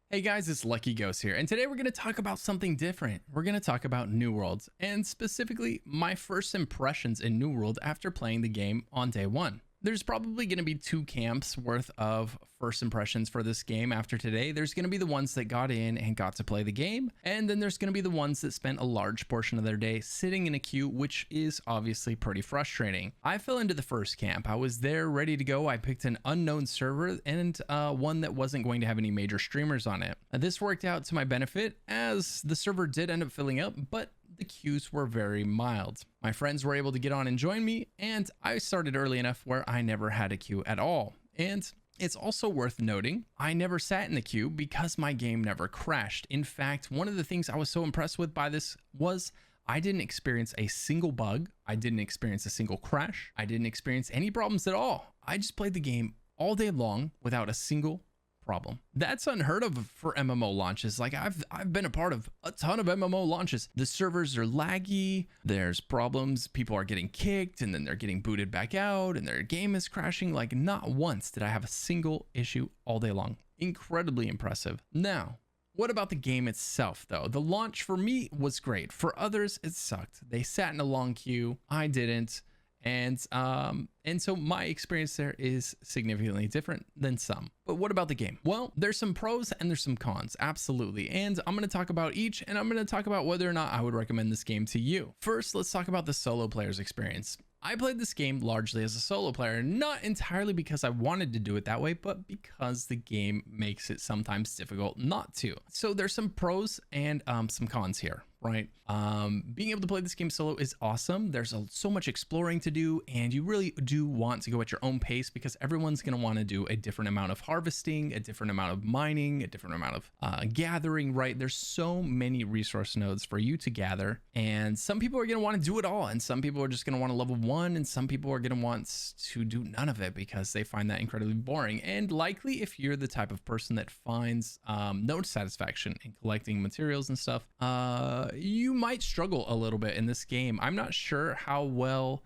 Hey guys, it's Lucky Ghost here, and today we're going to talk about something different. We're going to talk about New World, and specifically my first impressions in New World after playing the game on day one. There's probably going to be two camps worth of first impressions for this game after today. There's going to be the ones that got in and got to play the game, and then there's going to be the ones that spent a large portion of their day sitting in a queue, which is obviously pretty frustrating. I fell into the first camp. I was there ready to go. I picked an unknown server and one that wasn't going to have any major streamers on it. This worked out to my benefit as the server did end up filling up, but the queues were very mild. My friends were able to get on and join me, and I started early enough where I never had a queue at all. And it's also worth noting, I never sat in the queue because my game never crashed. In fact, one of the things I was so impressed with by this was I didn't experience a single bug. I didn't experience a single crash. I didn't experience any problems at all. I just played the game all day long without a single problem. That's unheard of for MMO launches. Like I've been a part of a ton of MMO launches. The servers are laggy, there's problems, people are getting kicked and then they're getting booted back out and their game is crashing. Like not once did I have a single issue all day long. Incredibly impressive. Now, what about the game itself though? The launch for me was great. For others, it sucked. They sat in a long queue. I didn't. And so my experience there is significantly different than some. But what about the game? Well, there's some pros and there's some cons, absolutely. And I'm going to talk about each, and I'm going to talk about whether or not I would recommend this game to you. First, let's talk about the solo player's experience. I played this game largely as a solo player, not entirely because I wanted to do it that way, but because the game makes it sometimes difficult not to. So there's some pros and some cons here, right? Being able to play this game solo is awesome. There's so much exploring to do, and you really do want to go at your own pace because everyone's going to want to do a different amount of harvesting, a different amount of mining, a different amount of gathering, right? There's so many resource nodes for you to gather, and some people are going to want to do it all, and some people are just going to want to level one, and some people are going to want to do none of it because they find that incredibly boring. And likely, if you're the type of person that finds no satisfaction in collecting materials and stuff, you might struggle a little bit in this game. I'm not sure how well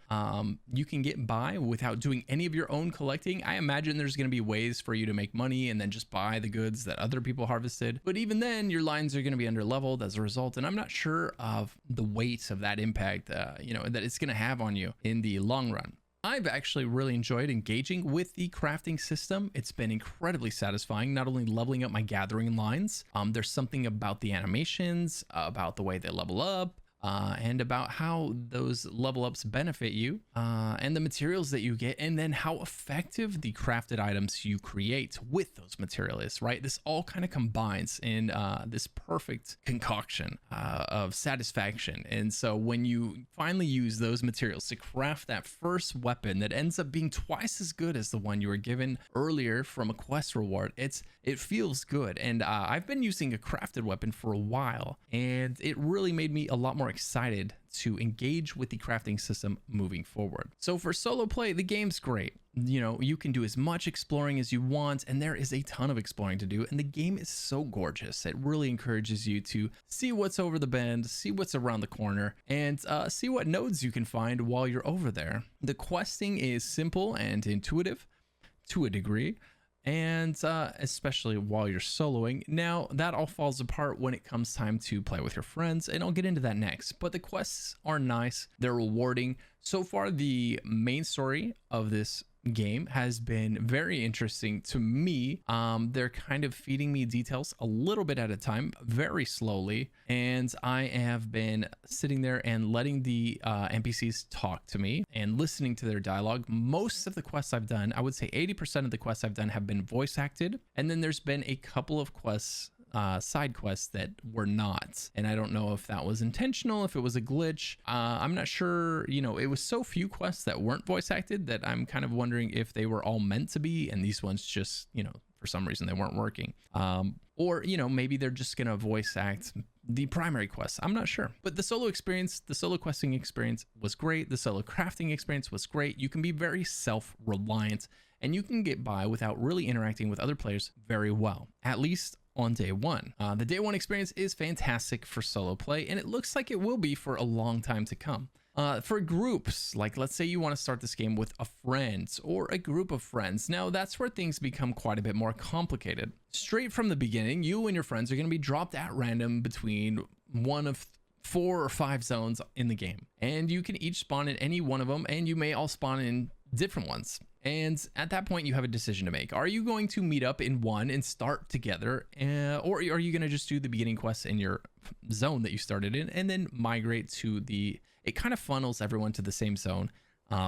you can get by without doing any of your own collecting. I imagine there's going to be ways for you to make money and then just buy the goods that other people harvested. But even then, your lines are going to be under leveled as a result. And I'm not sure of the weight of that impact, that it's going to have on you in the long run. I've actually really enjoyed engaging with the crafting system. It's been incredibly satisfying, not only leveling up my gathering lines, there's something about the animations, about the way they level up, and about how those level ups benefit you, and the materials that you get, and then how effective the crafted items you create with those materials is, right? This all kind of combines in this perfect concoction of satisfaction. And so when you finally use those materials to craft that first weapon that ends up being twice as good as the one you were given earlier from a quest reward, it feels good. And I've been using a crafted weapon for a while, and it really made me a lot more excited to engage with the crafting system moving forward. So for solo play, the game's great. You can do as much exploring as you want, and there is a ton of exploring to do, and the game is so gorgeous. It really encourages you to see what's over the bend, see what's around the corner, and see what nodes you can find while you're over there. The questing is simple and intuitive to a degree, and especially while you're soloing. Now that all falls apart when it comes time to play with your friends, and I'll get into that next. But the quests are nice, they're rewarding. So far, the main story of this game has been very interesting to me. They're kind of feeding me details a little bit at a time, very slowly, and I have been sitting there and letting the NPCs talk to me and listening to their dialogue. Most of the quests I've done, I would say 80% of the quests I've done have been voice acted, and then there's been a couple of quests, side quests, that were not, and I don't know if that was intentional, if it was a glitch. I'm not sure. It was so few quests that weren't voice acted that I'm kind of wondering if they were all meant to be and these ones just for some reason they weren't working, or maybe they're just gonna voice act the primary quests. I'm not sure. But the solo experience, the solo questing experience was great. The solo crafting experience was great. You can be very self-reliant, and you can get by without really interacting with other players very well, at least on day one. The day one experience is fantastic for solo play, and it looks like it will be for a long time to come. For groups, like let's say you want to start this game with a friend or a group of friends. Now that's where things become quite a bit more complicated. Straight from the beginning, you and your friends are going to be dropped at random between one of 4 or 5 zones in the game, and you can each spawn in any one of them, and you may all spawn in different ones. And at that point, you have a decision to make. Are you going to meet up in one and start together, or are you going to just do the beginning quests in your zone that you started in and then migrate to the, it kind of funnels everyone to the same zone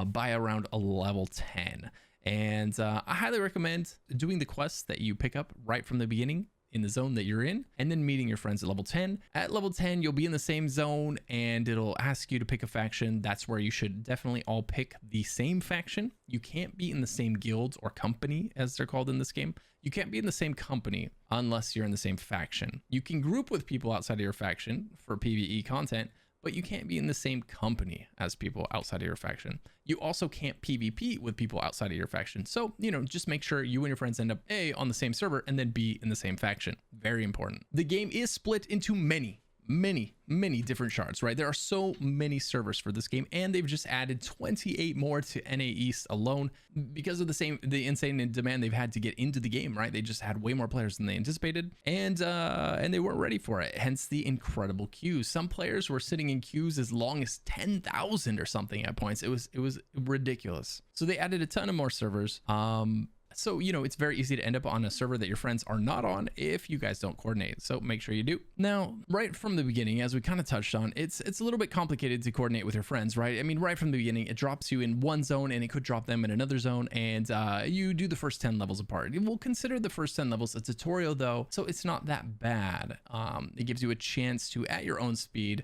by around a level 10. And I highly recommend doing the quests that you pick up right from the beginning in the zone that you're in, and then meeting your friends at level 10. At level 10, you'll be in the same zone and it'll ask you to pick a faction. That's where you should definitely all pick the same faction. You can't be in the same guild or company, as they're called in this game. You can't be in the same company unless you're in the same faction. You can group with people outside of your faction for PvE content, but you can't be in the same company as people outside of your faction. You also can't PvP with people outside of your faction. So, just make sure you and your friends end up A, on the same server, and then B, in the same faction. Very important. The game is split into many different shards, right? There are so many servers for this game, and they've just added 28 more to NA East alone because of the insane demand they've had to get into the game, right? They just had way more players than they anticipated, and they weren't ready for it. Hence the incredible queues. Some players were sitting in queues as long as 10,000 or something at points. It was ridiculous. So they added a ton of more servers. So, it's very easy to end up on a server that your friends are not on if you guys don't coordinate. So make sure you do. Now, right from the beginning, as we kind of touched on, it's a little bit complicated to coordinate with your friends, right? I mean, right from the beginning, it drops you in one zone and it could drop them in another zone, and you do the first 10 levels apart. We'll consider the first 10 levels a tutorial though, so it's not that bad. It gives you a chance to, at your own speed,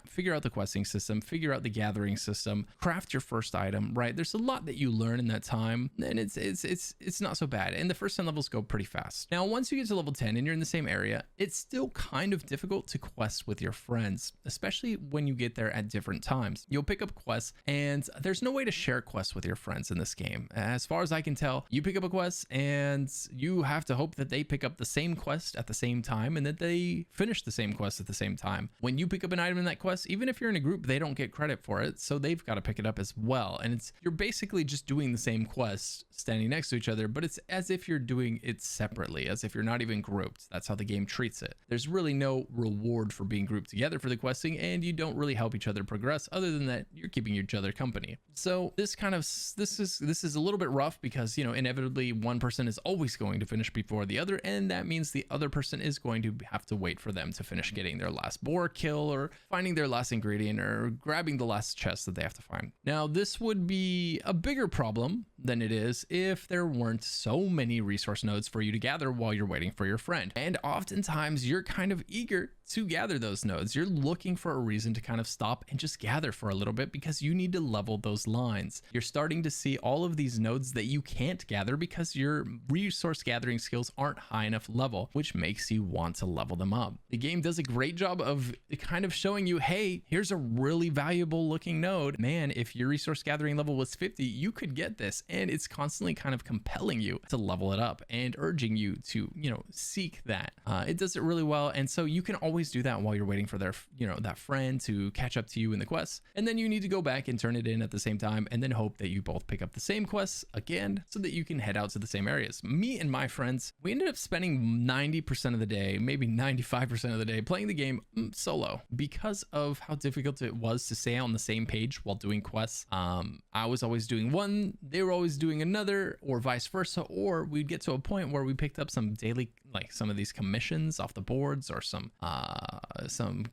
figure out the questing system, figure out the gathering system, craft your first item, right? There's a lot that you learn in that time, and it's not so bad, and the first 10 levels go pretty fast. Now, once you get to level 10 and you're in the same area, it's still kind of difficult to quest with your friends, especially when you get there at different times. You'll pick up quests, and there's no way to share quests with your friends in this game. As far as I can tell, you pick up a quest and you have to hope that they pick up the same quest at the same time and that they finish the same quest at the same time. When you pick up an item in that quest, even if you're in a group, they don't get credit for it, so they've got to pick it up as well. And you're basically just doing the same quest standing next to each other, but it's as if you're doing it separately, as if you're not even grouped. That's how the game treats it. There's really no reward for being grouped together for the questing, and you don't really help each other progress other than that you're keeping each other company. So this is a little bit rough because, inevitably one person is always going to finish before the other, and that means the other person is going to have to wait for them to finish getting their last boar kill or finding their last ingredient or grabbing the last chest that they have to find. Now, this would be a bigger problem than it is if there weren't so many resource nodes for you to gather while you're waiting for your friend. And oftentimes you're kind of eager to gather those nodes. You're looking for a reason to kind of stop and just gather for a little bit because you need to level those lines. You're starting to see all of these nodes that you can't gather because your resource gathering skills aren't high enough level, which makes you want to level them up. The game does a great job of kind of showing you, hey, here's a really valuable looking node. Man, if your resource gathering level was 50, you could get this. And it's constantly kind of compelling you to level it up and urging you to, seek that. It does it really well. And so you can always do that while you're waiting for their, that friend to catch up to you in the quests. And then you need to go back and turn it in at the same time and then hope that you both pick up the same quests again so that you can head out to the same areas. Me and my friends, we ended up spending 90% of the day, maybe 95% of the day playing the game solo because of how difficult it was to stay on the same page while doing quests. I was always doing one, they were always doing another, or vice versa, or we'd get to a point where we picked up some daily, like some of these commissions off the boards or some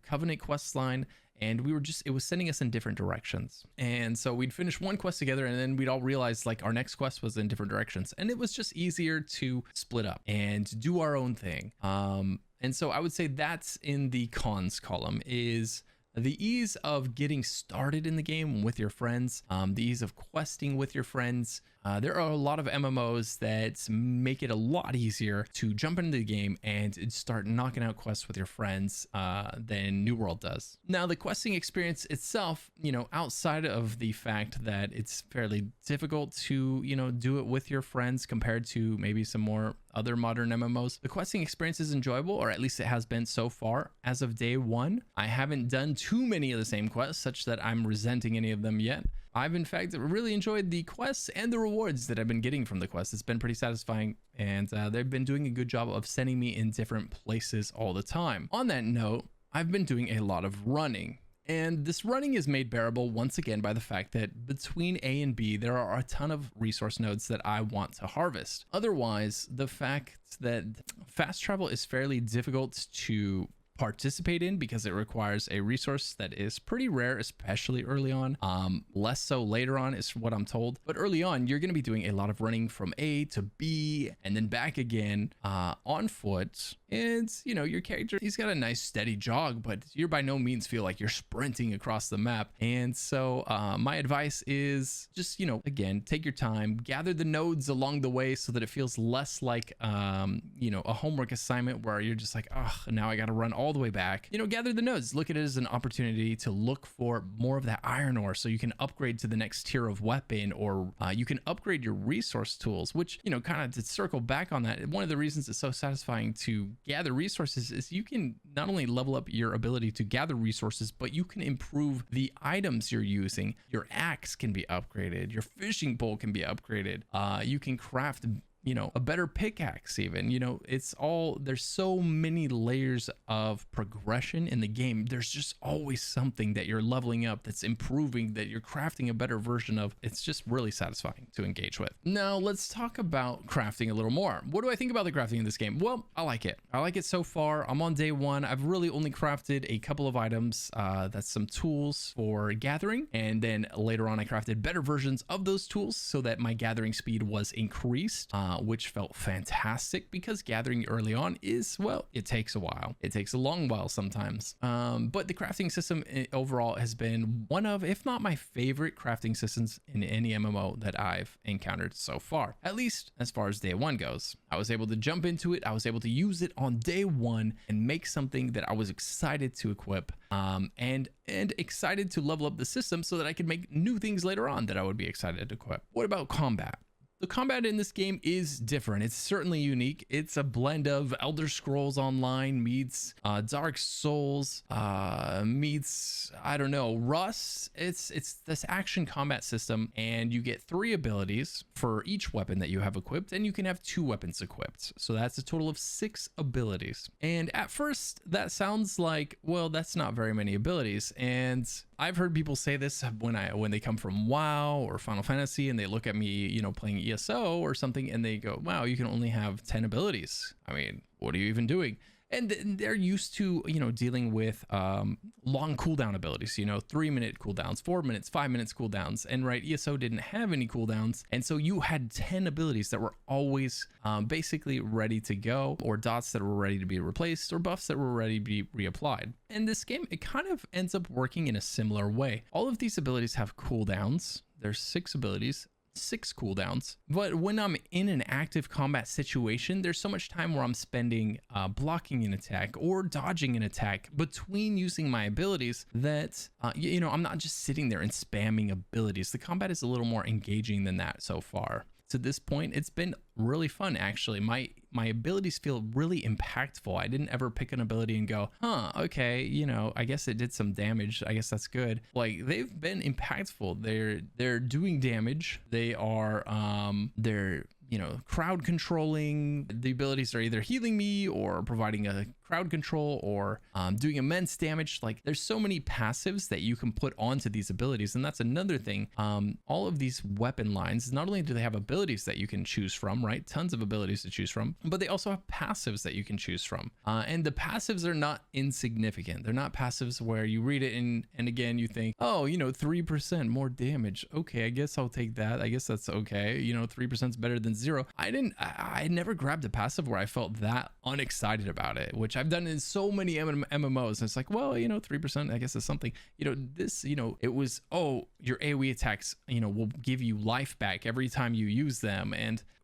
covenant quest line, and it was sending us in different directions. And so we'd finish one quest together and then we'd all realize like our next quest was in different directions, and it was just easier to split up and do our own thing. And so I would say that's in the cons column, is the ease of getting started in the game with your friends, the ease of questing with your friends, There are a lot of MMOs that make it a lot easier to jump into the game and start knocking out quests with your friends than New World does. Now, the questing experience itself, outside of the fact that it's fairly difficult to, do it with your friends compared to maybe some more other modern MMOs, the questing experience is enjoyable, or at least it has been so far. As of day one, I haven't done too many of the same quests such that I'm resenting any of them yet. I've in fact really enjoyed the quests and the rewards that I've been getting from the quests. It's been pretty satisfying, and they've been doing a good job of sending me in different places all the time. On that note, I've been doing a lot of running. And this running is made bearable once again by the fact that between A and B, there are a ton of resource nodes that I want to harvest. Otherwise, the fact that fast travel is fairly difficult to participate in because it requires a resource that is pretty rare, especially early on. Less so later on is what I'm told, but early on you're going to be doing a lot of running from A to B and then back again on foot. And your character, he's got a nice steady jog, but you're by no means feel like you're sprinting across the map. And so my advice is just, again, take your time, gather the nodes along the way so that it feels less like, a homework assignment where you're just like, oh, now I got to run all the way back. Gather the nodes, look at it as an opportunity to look for more of that iron ore so you can upgrade to the next tier of weapon, or you can upgrade your resource tools, which, kind of to circle back on that, one of the reasons it's so satisfying to gather resources is you can not only level up your ability to gather resources, but you can improve the items you're using. Your axe can be upgraded, your fishing pole can be upgraded, you can craft a better pickaxe even. There's so many layers of progression in the game. There's just always something that you're leveling up, that's improving, that you're crafting a better version of. It's just really satisfying to engage with. Now let's talk about crafting a little more. What do I think about the crafting in this game? Well, I like it. I like it so far. I'm on day one. I've really only crafted a couple of items. That's some tools for gathering. And then later on, I crafted better versions of those tools so that my gathering speed was increased. Which felt fantastic because gathering early on is, well, it takes a while. It takes a long while sometimes. But the crafting system overall has been one of, if not my favorite crafting systems in any MMO that I've encountered so far, at least as far as day one goes. I was able to jump into it. I was able to use it on day one and make something that I was excited to equip, and excited to level up the system so that I could make new things later on that I would be excited to equip. What about combat? The combat in this game is different. It's certainly unique. It's a blend of Elder Scrolls Online meets Dark Souls meets, I don't know, Rust. It's this action combat system, and you get 3 abilities for each weapon that you have equipped, and you can have 2 weapons equipped. So that's a total of 6 abilities. And at first that sounds like, well, that's not very many abilities. And I've heard people say this when they come from WoW or Final Fantasy and they look at me, playing ESO or something, and they go, wow, you can only have 10 abilities. I mean, what are you even doing? And they're used to, dealing with long cooldown abilities, 3-minute cooldowns, 4 minutes, 5 minutes cooldowns. And right, ESO didn't have any cooldowns. And so you had 10 abilities that were always basically ready to go, or dots that were ready to be replaced, or buffs that were ready to be reapplied. And this game, it kind of ends up working in a similar way. All of these abilities have cooldowns. There's 6 abilities. 6 cooldowns, but when I'm in an active combat situation, there's so much time where I'm spending blocking an attack or dodging an attack between using my abilities that I'm not just sitting there and spamming abilities. The combat is a little more engaging than that so far. To this point, it's been really fun, actually. My abilities feel really impactful. I didn't ever pick an ability and go, okay, I guess it did some damage. I guess that's good. Like, they've been impactful. They're doing damage. They are they're crowd controlling. The abilities are either healing me or providing a crowd control or doing immense damage. Like, there's so many passives that you can put onto these abilities. And that's another thing. All of these weapon lines, not only do they have abilities that you can choose from, right? Tons of abilities to choose from, but they also have passives that you can choose from. And the passives are not insignificant. They're not passives where you read it and again, you think, oh, 3% more damage. Okay, I guess I'll take that. I guess that's okay. 3% is better than 3.0, I never grabbed a passive where I felt that unexcited about it, which I've done in so many MMOs. It's like, well, 3%, I guess is something. This, it was, oh, your AoE attacks, will give you life back every time you use them,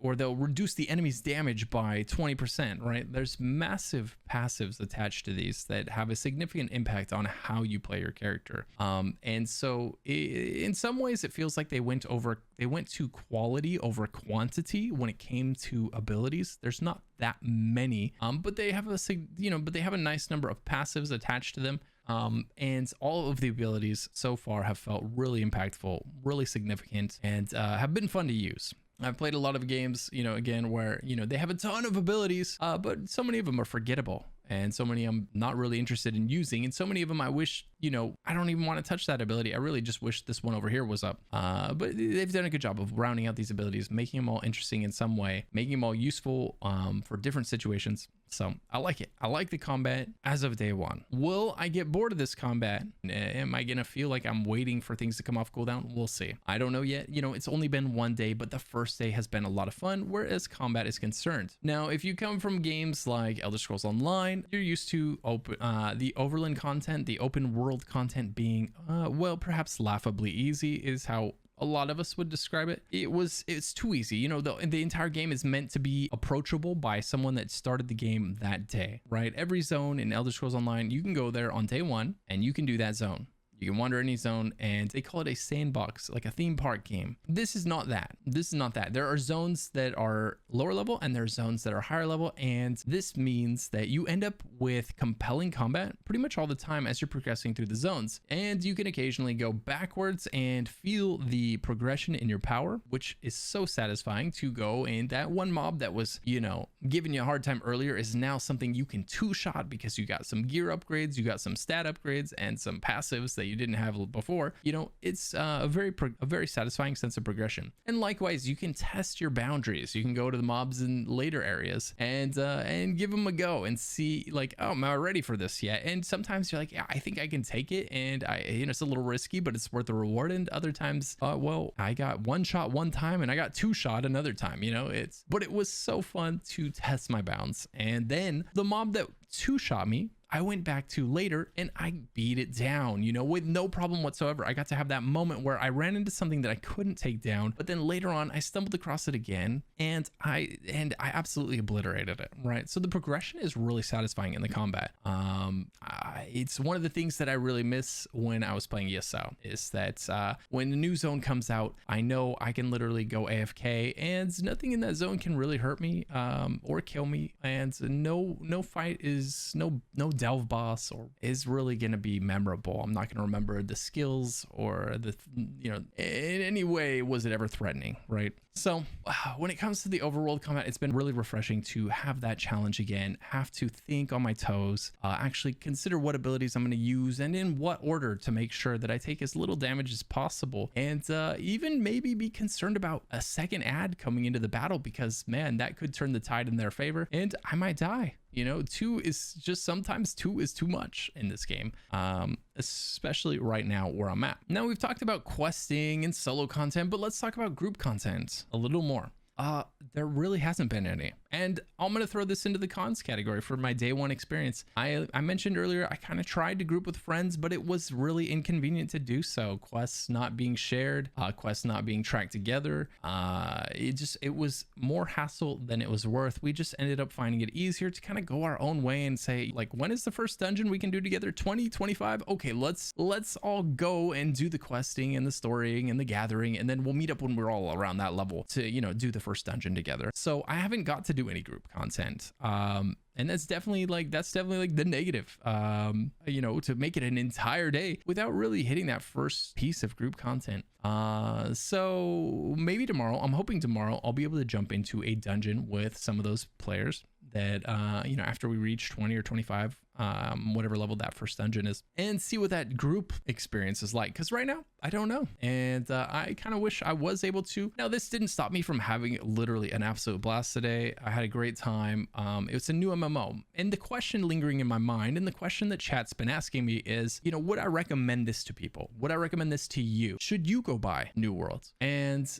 or they'll reduce the enemy's damage by 20%, right? There's massive passives attached to these that have a significant impact on how you play your character. And so in some ways it feels like they went to quality over quantity when it came to abilities. There's not that many, but they have a nice number of passives attached to them. And all of the abilities so far have felt really impactful, really significant, and have been fun to use. I've played a lot of games, again, where, they have a ton of abilities, but so many of them are forgettable. And so many I'm not really interested in using. And so many of them I wish, I don't even want to touch that ability. I really just wish this one over here was up. But they've done a good job of rounding out these abilities, making them all interesting in some way, making them all useful for different situations. So I like it. I like the combat as of day one. Will I get bored of this combat? Am I going to feel like I'm waiting for things to come off cooldown? We'll see. I don't know yet. It's only been one day, but the first day has been a lot of fun, whereas combat is concerned. Now, if you come from games like Elder Scrolls Online, you're used to the Overland content, the open world content being, perhaps laughably easy is how a lot of us would describe it. It's too easy. The entire game is meant to be approachable by someone that started the game that day, right? Every zone in Elder Scrolls Online, you can go there on day one and you can do that zone. You can wander any zone, and they call it a sandbox, like a theme park game. This is not that. There are zones that are lower level and there are zones that are higher level. And this means that you end up with compelling combat pretty much all the time as you're progressing through the zones. And you can occasionally go backwards and feel the progression in your power, which is so satisfying to go. And that one mob that was, giving you a hard time earlier is now something you can two-shot because you got some gear upgrades, you got some stat upgrades, and some passives that you didn't have before. It's a very satisfying sense of progression. And likewise, you can test your boundaries. You can go to the mobs in later areas and give them a go and see, like, oh, am I ready for this yet? And sometimes you're like, yeah, I think I can take it, and it's a little risky, but it's worth the reward. And other times, I got one shot one time and I got two shot another time. But it was so fun to test my bounds. And then the mob that two shot me, I went back to later and I beat it down, with no problem whatsoever. I got to have that moment where I ran into something that I couldn't take down, but then later on I stumbled across it again and I absolutely obliterated it, right? So the progression is really satisfying in the combat. It's one of the things that I really miss when I was playing ESO is that when the new zone comes out, I know I can literally go AFK and nothing in that zone can really hurt me or kill me, and no fight is no delve boss or is really going to be memorable. I'm not going to remember the skills or in any way was it ever threatening, right? So when it comes to the overworld combat, it's been really refreshing to have that challenge again, have to think on my toes, actually consider what abilities I'm going to use and in what order to make sure that I take as little damage as possible, and even maybe be concerned about a second ad coming into the battle because, man, that could turn the tide in their favor and I might die. Sometimes two is too much in this game, especially right now where I'm at. Now, we've talked about questing and solo content, but let's talk about group content a little more. There really hasn't been any. And I'm going to throw this into the cons category for my day one experience. I mentioned earlier, I kind of tried to group with friends, but it was really inconvenient to do so. Quests not being shared, quests not being tracked together. It was more hassle than it was worth. We just ended up finding it easier to kind of go our own way and say, like, when is the first dungeon we can do together? 20, 25? Okay, let's all go and do the questing and the storying and the gathering, and then we'll meet up when we're all around that level to, do the first dungeon together. So I haven't got to do any group content. And that's definitely like the negative, to make it an entire day without really hitting that first piece of group content. So maybe tomorrow, I'm hoping tomorrow I'll be able to jump into a dungeon with some of those players that, after we reach 20 or 25, whatever level that first dungeon is, and see what that group experience is like. Because right now, I don't know. And I kind of wish I was able to. Now, this didn't stop me from having literally an absolute blast today. I had a great time. It's a new MMO. And the question lingering in my mind, and the question that chat's been asking me is, would I recommend this to people? Would I recommend this to you? Should you go buy New World? And,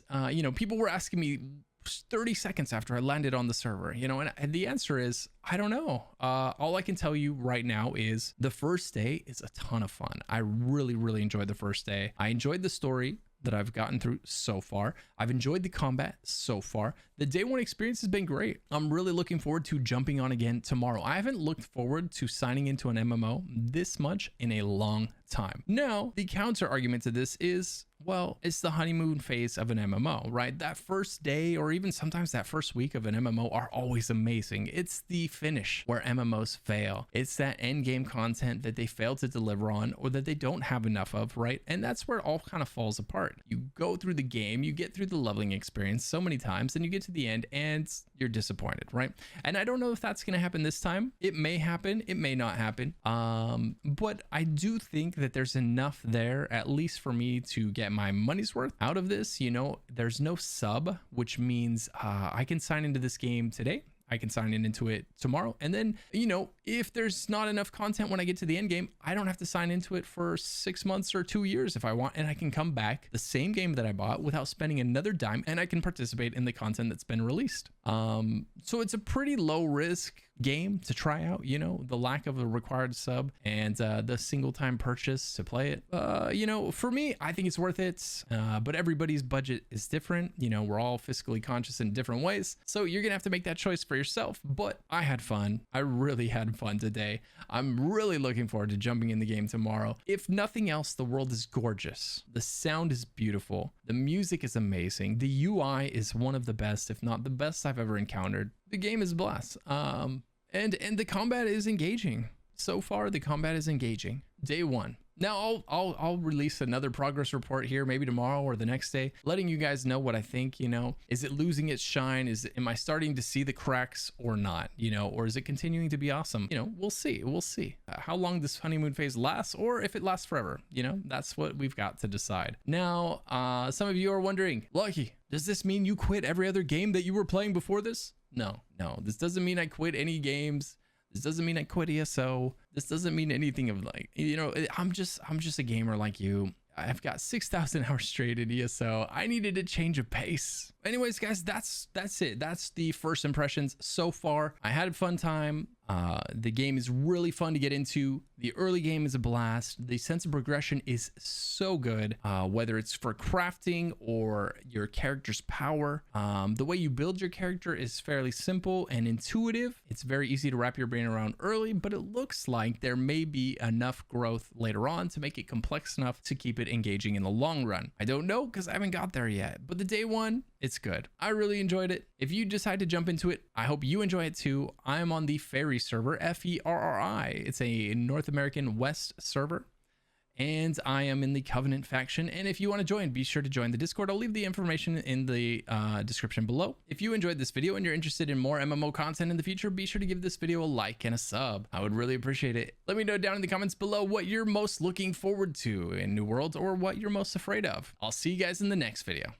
people were asking me 30 seconds after I landed on the server, you know, and the answer is, I don't know. All I can tell you right now is the first day is a ton of fun. I really enjoyed the first day. I enjoyed the story that I've gotten through so far. I've enjoyed the combat so far. The day one experience has been great. I'm really looking forward to jumping on again tomorrow. I haven't looked forward to signing into an MMO this much in a long time. Now, the counter argument to this is, well, it's the honeymoon phase of an MMO, right? That first day or even sometimes that first week of an MMO are always amazing. It's the finish where MMOs fail. It's that end game content that they fail to deliver on or that they don't have enough of, right? And that's where it all kind of falls apart. You go through the game, you get through the leveling experience so many times, and you get to the end and you're disappointed, right? And I don't know if that's going to happen this time. It may happen, it may not happen. But I do think that there's enough there, at least for me, to get my money's worth out of this. You know, there's no sub, which means I can sign into this game today. I can sign into it tomorrow. And then, you know, if there's not enough content when I get to the end game, I don't have to sign into it for 6 months or 2 years if I want. And I can come back the same game that I bought without spending another dime, and I can participate in the content that's been released. So it's a pretty low risk game to try out, you know, the lack of a required sub and the single time purchase to play it. You know, for me, I think it's worth it, but everybody's budget is different. You know, we're all fiscally conscious in different ways, so you're gonna have to make that choice for yourself. But I had fun. I really had fun today. I'm really looking forward to jumping in the game tomorrow. If nothing else, the world is gorgeous, the sound is beautiful, the music is amazing, the UI is one of the best, if not the best I've ever encountered. The game is a blast. And the combat is engaging. So far, the combat is engaging. Day one. Now I'll release another progress report here, maybe tomorrow or the next day, letting you guys know what I think. You know, is it losing its shine? Am I starting to see the cracks or not? You know, or is it continuing to be awesome? You know, we'll see. We'll see how long this honeymoon phase lasts, or if it lasts forever. You know, that's what we've got to decide. Now, some of you are wondering, Lucky, does this mean you quit every other game that you were playing before this? No, this doesn't mean I quit any games. This doesn't mean I quit ESO. This doesn't mean anything of, like, you know, I'm just a gamer like you. I've got 6,000 hours straight in ESO. I needed a change of pace. Anyways, guys, that's it. That's the first impressions so far. I had a fun time. The game is really fun to get into. The early game is a blast. The sense of progression is so good, whether it's for crafting or your character's power. The way you build your character is fairly simple and intuitive. It's very easy to wrap your brain around early, but it looks like there may be enough growth later on to make it complex enough to keep it engaging in the long run. I don't know because I haven't got there yet, but the day one, it's good. I really enjoyed it. If you decide to jump into it, I hope you enjoy it too. I am on the Ferri server, Ferri. It's a North American West server, and I am in the Covenant faction. And if you want to join, be sure to join the Discord. I'll leave the information in the description below. If you enjoyed this video and you're interested in more MMO content in the future, be sure to give this video a like and a sub. I would really appreciate it. Let me know down in the comments below what you're most looking forward to in New World or what you're most afraid of. I'll see you guys in the next video.